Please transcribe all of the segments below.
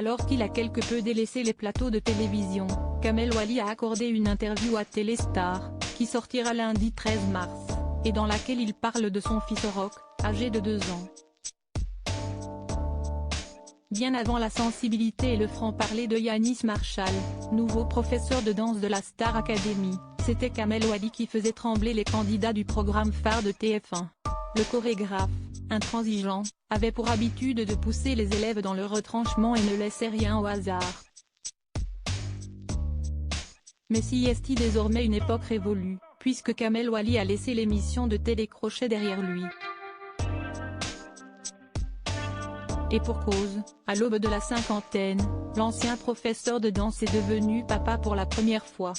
Alors qu'il a quelque peu délaissé les plateaux de télévision, Kamel Wally a accordé une interview à Téléstar, qui sortira lundi 13 mars, et dans laquelle il parle de son fils Rock, âgé de 2 ans. Bien avant la sensibilité et le franc-parler de Yanis Marshall, nouveau professeur de danse de la Star Academy, c'était Kamel Wally qui faisait trembler les candidats du programme phare de TF1. Le chorégraphe, intransigeant, avait pour habitude de pousser les élèves dans le retranchement et ne laissait rien au hasard. Mais si est-il désormais une époque révolue, puisque Kamel Wally a laissé l'émission de télécrochet derrière lui. Et pour cause, à l'aube de la cinquantaine, l'ancien professeur de danse est devenu papa pour la première fois.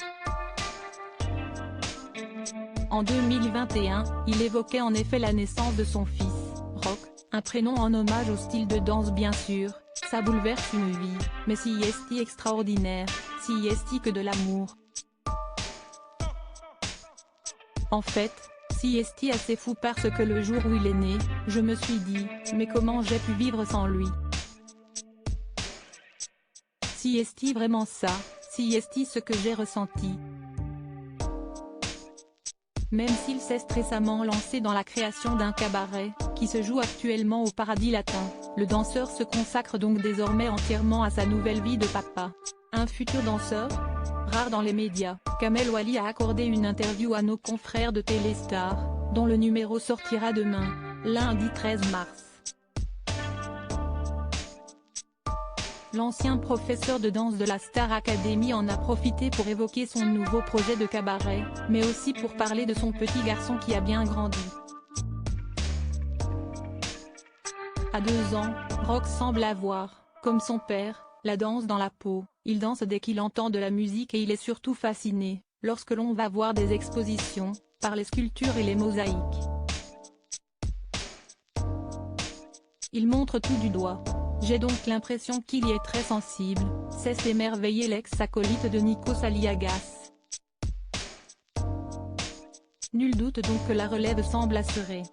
En 2021, il évoquait en effet la naissance de son fils, Rock, un prénom en hommage au style de danse bien sûr, ça bouleverse une vie, mais si est-il extraordinaire, si est-il que de l'amour. En fait, si est-il assez fou parce que le jour où il est né, je me suis dit, mais comment j'ai pu vivre sans lui? Si est-il vraiment ça, si est-il ce que j'ai ressenti? Même s'il s'est récemment lancé dans la création d'un cabaret, qui se joue actuellement au Paradis Latin, le danseur se consacre donc désormais entièrement à sa nouvelle vie de papa. Un futur danseur? Rare dans les médias, Kamel Wally a accordé une interview à nos confrères de Téléstar, dont le numéro sortira demain, lundi 13 mars. L'ancien professeur de danse de la Star Academy en a profité pour évoquer son nouveau projet de cabaret, mais aussi pour parler de son petit garçon qui a bien grandi. À 2 ans, Rock semble avoir, comme son père, la danse dans la peau, il danse dès qu'il entend de la musique et il est surtout fasciné, lorsque l'on va voir des expositions, par les sculptures et les mosaïques. Il montre tout du doigt. J'ai donc l'impression qu'il y est très sensible, cesse d'émerveiller l'ex-acolyte de Nikos Aliagas. Nul doute donc que la relève semble assurée.